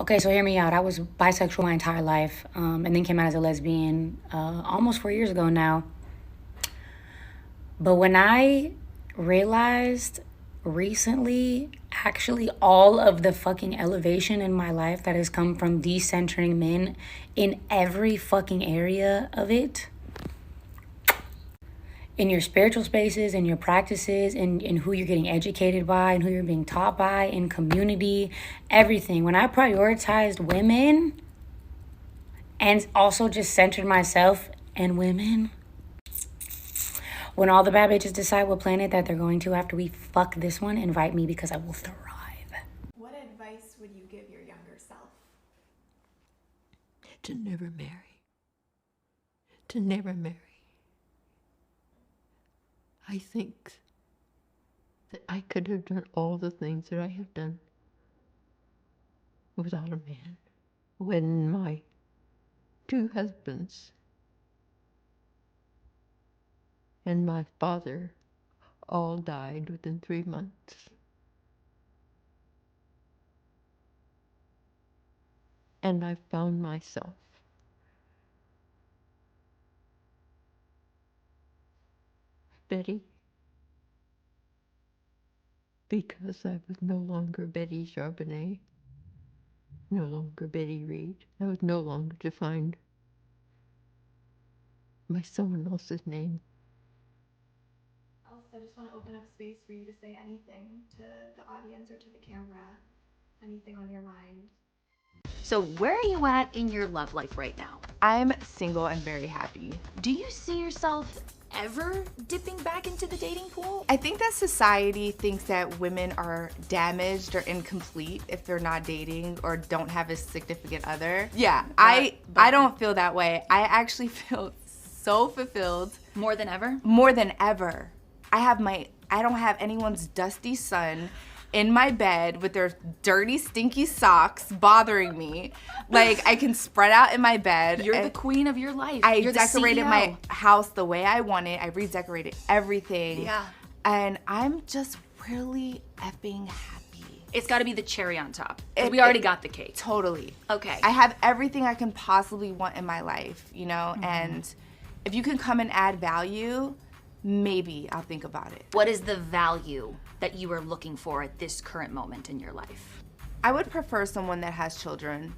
Okay, so hear me out. I was bisexual my entire life, and then came out as a lesbian almost 4 years ago now. But when I realized recently, actually, all of the fucking elevation in my life that has come from decentering men in every fucking area of it, in your spiritual spaces, in your practices, in who you're getting educated by, and who you're being taught by, in community, everything. When I prioritized women and also just centered myself and women, when all the bad bitches decide what planet that they're going to after we fuck this one, invite me because I will thrive. What advice would you give your younger self? To never marry. To never marry. I think that I could have done all the things that I have done without a man. When my two husbands and my father all died within 3 months. And I found myself Betty, because I was no longer Betty Charbonnet, no longer Betty Reed. I was no longer defined by someone else's name. I just want to open up space for you to say anything to the audience or to the camera, anything on your mind. So where are you at in your love life right now? I'm single and very happy. Do you see yourself ever dipping back into the dating pool? I think that society thinks that women are damaged or incomplete if they're not dating or don't have a significant other. Yeah, I don't feel that way. I actually feel so fulfilled. More than ever? More than ever. I don't have anyone's dusty son in my bed with their dirty, stinky socks bothering me. Like, I can spread out in my bed. You're the queen of your life. You're the decorated CEO. my house the way I want it. I redecorated everything. Yeah. And I'm just really effing happy. It's got to be the cherry on top. 'Cause we already got the cake. Totally. Okay. I have everything I can possibly want in my life, you know? And if you can come and add value, maybe I'll think about it. What is the value that you are looking for at this current moment in your life? I would prefer someone that has children,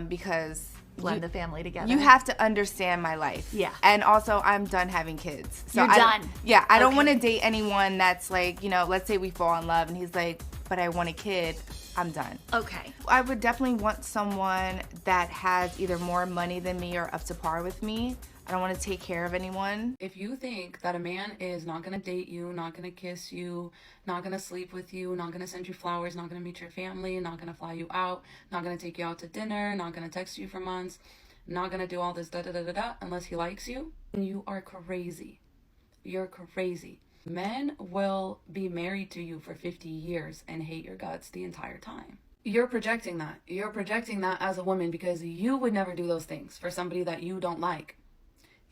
because Blend the family together. you have to understand my life. Yeah. And also, I'm done having kids. So You're done. Yeah, I don't Okay. want to date anyone that's like, you know, let's say we fall in love and he's like, but I want a kid. I'm done. Okay. I would definitely want someone that has either more money than me or up to par with me. I don't want to take care of anyone. If you think that a man is not going to date you, not going to kiss you, not going to sleep with you, not going to send you flowers, not going to meet your family, not going to fly you out, not going to take you out to dinner, not going to text you for months, not going to do all this da-da-da-da-da unless he likes you, then you are crazy. You're crazy. Men will be married to you for 50 years and hate your guts the entire time. You're projecting that. You're projecting that as a woman because you would never do those things for somebody that you don't like.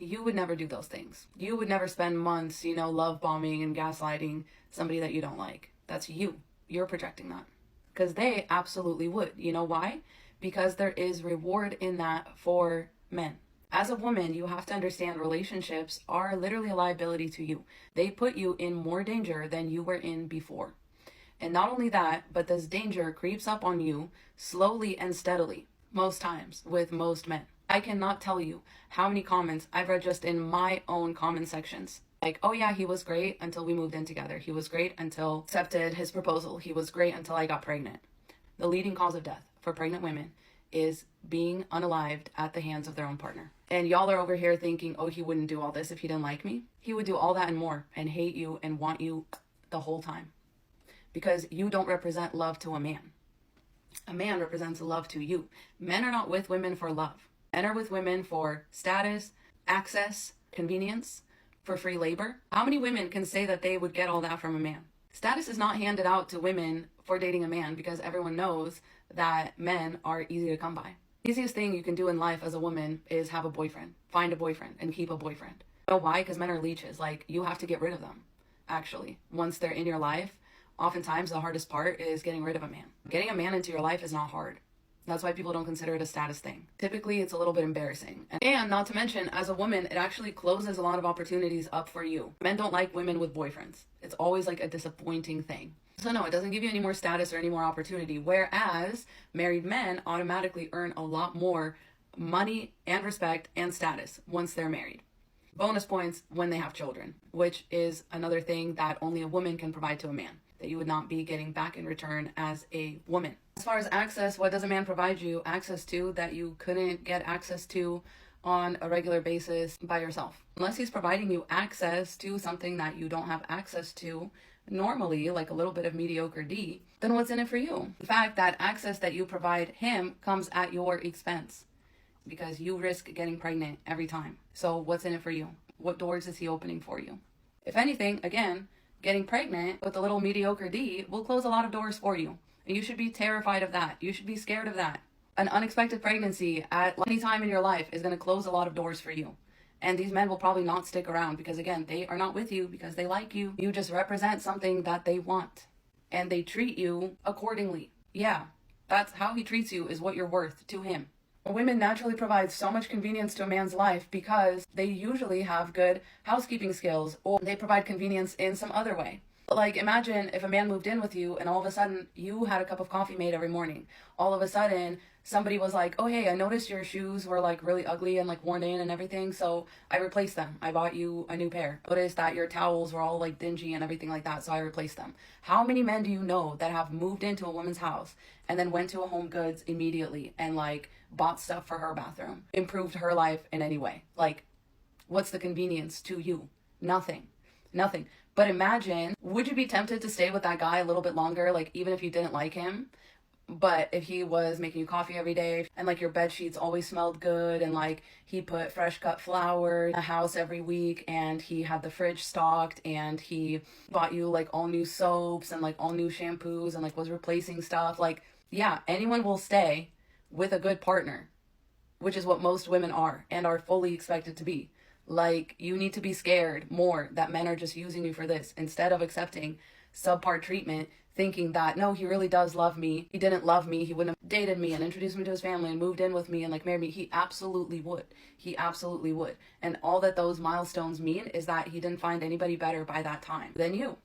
You would never do those things. You would never spend months, love bombing and gaslighting somebody that you don't like. That's you. You're projecting that. Because they absolutely would. You know why? Because there is reward in that for men. As a woman, you have to understand relationships are literally a liability to you. They put you in more danger than you were in before. And not only that, but this danger creeps up on you slowly and steadily, most times, with most men. I cannot tell you how many comments I've read just in my own comment sections. Like, oh yeah, he was great until we moved in together. He was great until accepted his proposal. He was great until I got pregnant. The leading cause of death for pregnant women is being unalived at the hands of their own partner. And y'all are over here thinking, oh, he wouldn't do all this if he didn't like me. He would do all that and more and hate you and want you the whole time. Because you don't represent love to a man. A man represents love to you. Men are not with women for love. Men are with women for status, access, convenience, for free labor. How many women can say that they would get all that from a man? Status is not handed out to women for dating a man because everyone knows that men are easy to come by. Easiest thing you can do in life as a woman is have a boyfriend, find a boyfriend, and keep a boyfriend. You know why? Because men are leeches. Like, you have to get rid of them, actually. Once they're in your life, oftentimes the hardest part is getting rid of a man. Getting a man into your life is not hard. That's why people don't consider it a status thing. Typically, it's a little bit embarrassing. And not to mention, as a woman, it actually closes a lot of opportunities up for you. Men don't like women with boyfriends. It's always like a disappointing thing. So no, it doesn't give you any more status or any more opportunity. Whereas married men automatically earn a lot more money and respect and status once they're married. Bonus points when they have children, which is another thing that only a woman can provide to a man, that you would not be getting back in return as a woman. As far as access, what does a man provide you access to that you couldn't get access to on a regular basis by yourself? Unless he's providing you access to something that you don't have access to normally, like a little bit of mediocre D, then what's in it for you? The fact that access that you provide him comes at your expense because you risk getting pregnant every time. So what's in it for you? What doors is he opening for you? If anything, again, getting pregnant with a little mediocre D will close a lot of doors for you. And you should be terrified of that. You should be scared of that. An unexpected pregnancy at any time in your life is going to close a lot of doors for you. And these men will probably not stick around because, again, they are not with you because they like you. You just represent something that they want. And they treat you accordingly. Yeah, that's how he treats you, is what you're worth to him. Women naturally provide so much convenience to a man's life because they usually have good housekeeping skills, or they provide convenience in some other way. Like, imagine if a man moved in with you and all of a sudden you had a cup of coffee made every morning. All of a sudden somebody was like, oh hey, I noticed your shoes were like really ugly and like worn in and everything, so I replaced them. I bought you a new pair. Noticed that your towels were all like dingy and everything like that, so I replaced them. How many men do you know that have moved into a woman's house and then went to a Home Goods immediately and like bought stuff for her bathroom, improved her life in any way? Like, what's the convenience to you? Nothing. But imagine, would you be tempted to stay with that guy a little bit longer, like even if you didn't like him? But if he was making you coffee every day and like your bed sheets always smelled good and like he put fresh cut flowers in the house every week and he had the fridge stocked and he bought you like all new soaps and like all new shampoos and like was replacing stuff, like, yeah, anyone will stay with a good partner, which is what most women are and are fully expected to be. Like, you need to be scared more that men are just using you for this instead of accepting subpar treatment, thinking that, no, he really does love me. He didn't love me. He wouldn't have dated me and introduced me to his family and moved in with me and like married me. He absolutely would. He absolutely would. And all that those milestones mean is that he didn't find anybody better by that time than you.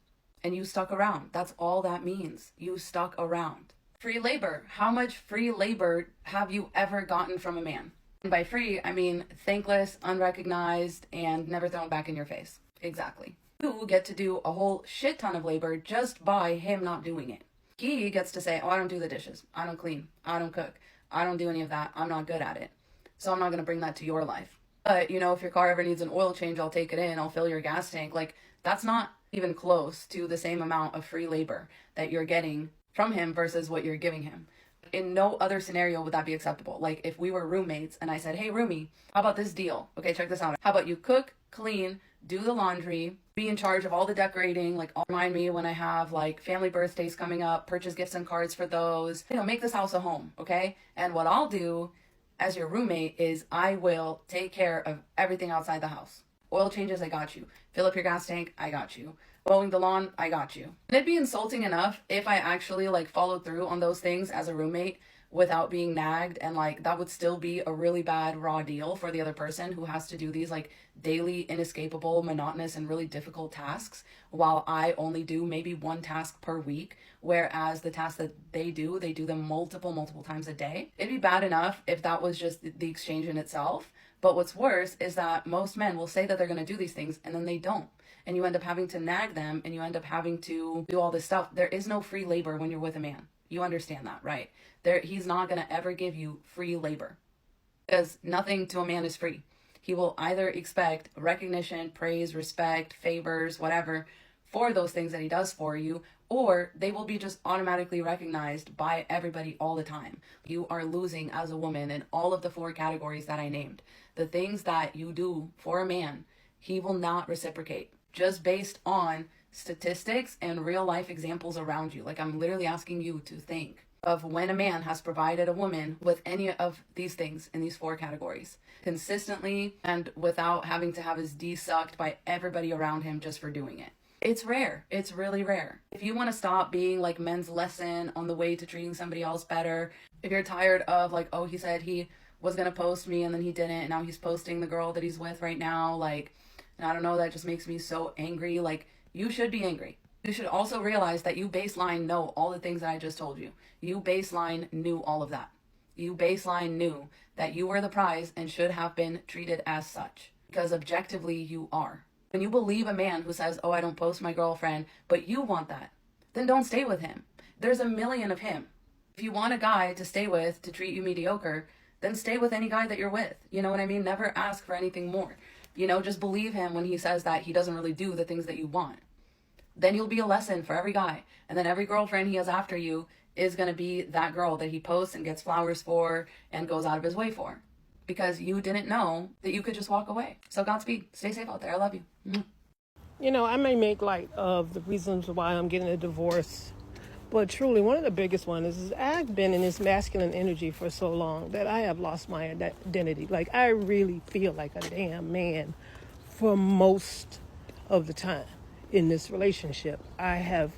And you stuck around. That's all that means. You stuck around. Free labor. How much free labor have you ever gotten from a man? And by free, I mean thankless, unrecognized, and never thrown back in your face. Exactly. You get to do a whole shit ton of labor just by him not doing it. He gets to say, oh, I don't do the dishes. I don't clean. I don't cook. I don't do any of that. I'm not good at it. So I'm not going to bring that to your life. But, you know, if your car ever needs an oil change, I'll take it in. I'll fill your gas tank. Like, that's not even close to the same amount of free labor that you're getting from him versus what you're giving him. In no other scenario would that be acceptable. Like, if we were roommates and I said, hey, roomie, how about this deal? Okay, check this out. How about you cook, clean, do the laundry, be in charge of all the decorating, like remind me when I have like family birthdays coming up, purchase gifts and cards for those, you know, make this house a home, okay? And what I'll do as your roommate is I will take care of everything outside the house. Oil changes, I got you. Fill up your gas tank, I got you. Mowing the lawn, I got you. And it'd be insulting enough if I actually like followed through on those things as a roommate without being nagged, and like that would still be a really bad raw deal for the other person who has to do these like daily inescapable, monotonous, and really difficult tasks while I only do maybe one task per week, whereas the tasks that they do them multiple times a day. It'd be bad enough if that was just the exchange in itself, but what's worse is that most men will say that they're going to do these things and then they don't. And you end up having to nag them and you end up having to do all this stuff. There is no free labor when you're with a man. You understand that, right? He's not going to ever give you free labor because nothing to a man is free. He will either expect recognition, praise, respect, favors, whatever, for those things that he does for you, or they will be just automatically recognized by everybody all the time. You are losing as a woman in all of the 4 categories that I named. The things that you do for a man, he will not reciprocate just based on statistics and real life examples around you. Like, I'm literally asking you to think of when a man has provided a woman with any of these things in these 4 categories consistently and without having to have his D sucked by everybody around him just for doing it. It's rare. It's really rare. If you want to stop being like men's lesson on the way to treating somebody else better, If you're tired of like, oh, he said he was going to post me and then he didn't, and now he's posting the girl that he's with right now, like, and I don't know, that just makes me so angry. Like, you should be angry. You should also realize that you baseline know all the things that I just told you. You baseline knew all of that. You baseline knew that you were the prize and should have been treated as such. Because objectively, you are. When you believe a man who says, oh, I don't post my girlfriend, but you want that, then don't stay with him. There's a million of him. If you want a guy to stay with to treat you mediocre, then stay with any guy that you're with. You know what I mean? Never ask for anything more. You know, just believe him when he says that he doesn't really do the things that you want. Then you'll be a lesson for every guy. And then every girlfriend he has after you is going to be that girl that he posts and gets flowers for and goes out of his way for. Because you didn't know that you could just walk away. So Godspeed. Stay safe out there. I love you. Mm-hmm. You know, I may make light of the reasons why I'm getting a divorce, but truly one of the biggest ones is I've been in this masculine energy for so long that I have lost my identity. Like, I really feel like a damn man for most of the time in this relationship. I have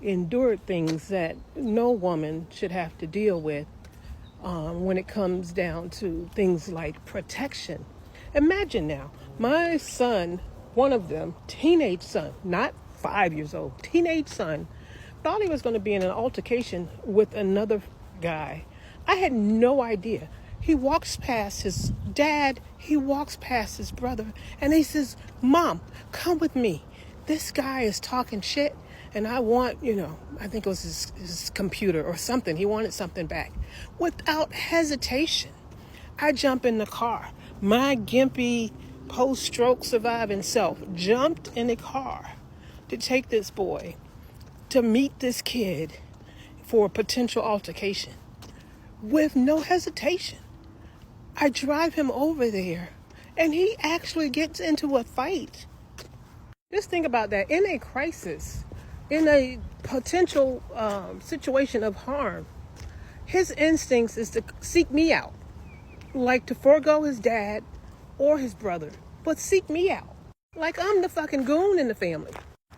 endured things that no woman should have to deal with when it comes down to things like protection. Imagine now, my son, one of them, teenage son, not 5 years old, teenage son, thought he was going to be in an altercation with another guy. I had no idea. He walks past his dad, he walks past his brother, and he says, Mom, come with me. This guy is talking shit, and I want, I think it was his computer or something. He wanted something back. Without hesitation, I jump in the car. My gimpy, post-stroke surviving self jumped in the car to take this boy to meet this kid for a potential altercation with no hesitation. I drive him over there, and he actually gets into a fight. Just think about that. In a crisis, in a potential situation of harm, his instincts is to seek me out, like to forego his dad or his brother, but seek me out. Like I'm the fucking goon in the family.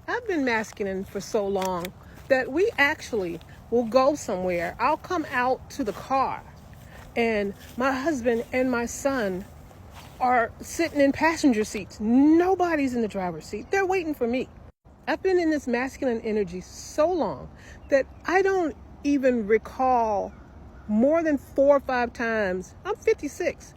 I've been masculine for so long that we actually will go somewhere. I'll come out to the car, and my husband and my son are sitting in passenger seats. Nobody's in the driver's seat. They're waiting for me. I've been in this masculine energy so long that I don't even recall more than 4 or 5 times, I'm 56,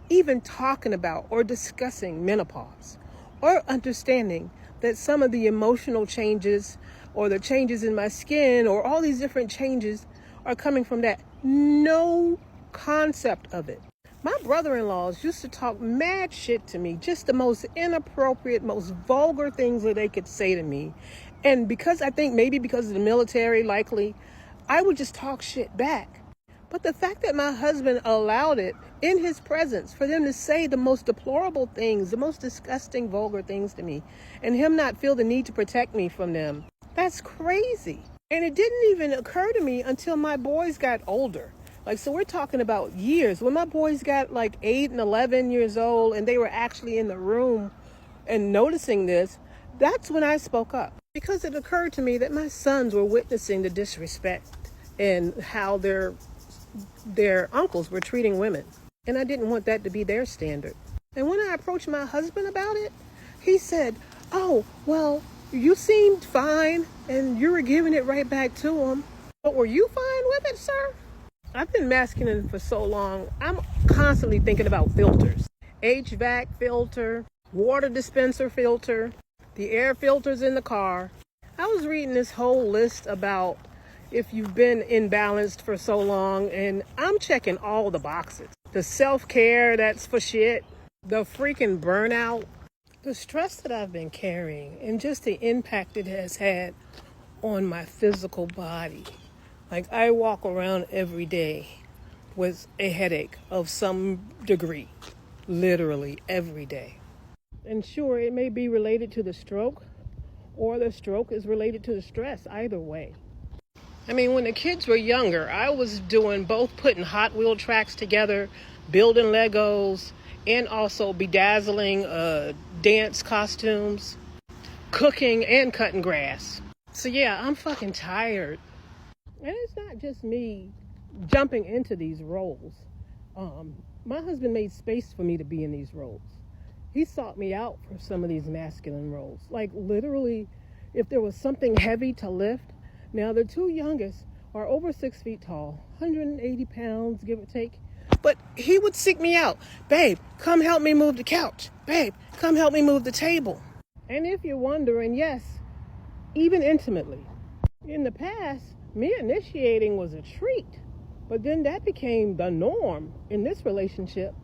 even talking about or discussing menopause or understanding that some of the emotional changes or the changes in my skin or all these different changes are coming from that. No concept of it. My brother-in-laws used to talk mad shit to me, just the most inappropriate, most vulgar things that they could say to me. And because I think maybe because of the military, likely, I would just talk shit back. But the fact that my husband allowed it in his presence for them to say the most deplorable things, the most disgusting, vulgar things to me, and him not feel the need to protect me from them, that's crazy. And it didn't even occur to me until my boys got older. Like, so we're talking about years. When my boys got like 8 and 11 years old and they were actually in the room and noticing this, that's when I spoke up. Because it occurred to me that my sons were witnessing the disrespect and how their uncles were treating women. And I didn't want that to be their standard. And when I approached my husband about it, he said, oh, well, you seemed fine and you were giving it right back to him. But were you fine with it, sir? I've been masculine for so long, I'm constantly thinking about filters. HVAC filter, water dispenser filter, the air filters in the car. I was reading this whole list about if you've been imbalanced for so long, and I'm checking all the boxes. The self-care, that's for shit. The freaking burnout. The stress that I've been carrying and just the impact it has had on my physical body. Like, I walk around every day with a headache of some degree, literally every day. And sure, it may be related to the stroke, or the stroke is related to the stress, either way. I mean, when the kids were younger, I was doing both putting Hot Wheel tracks together, building Legos, and also bedazzling dance costumes, cooking and cutting grass. So yeah, I'm fucking tired. And it's not just me jumping into these roles, my husband made space for me to be in these roles. He sought me out for some of these masculine roles. Like literally, if there was something heavy to lift, now the two youngest are over 6 feet tall, 180 pounds, give or take. But he would seek me out. Babe, come help me move the couch. Babe, come help me move the table. And if you're wondering, yes, even intimately. In the past, me initiating was a treat. But then that became the norm in this relationship.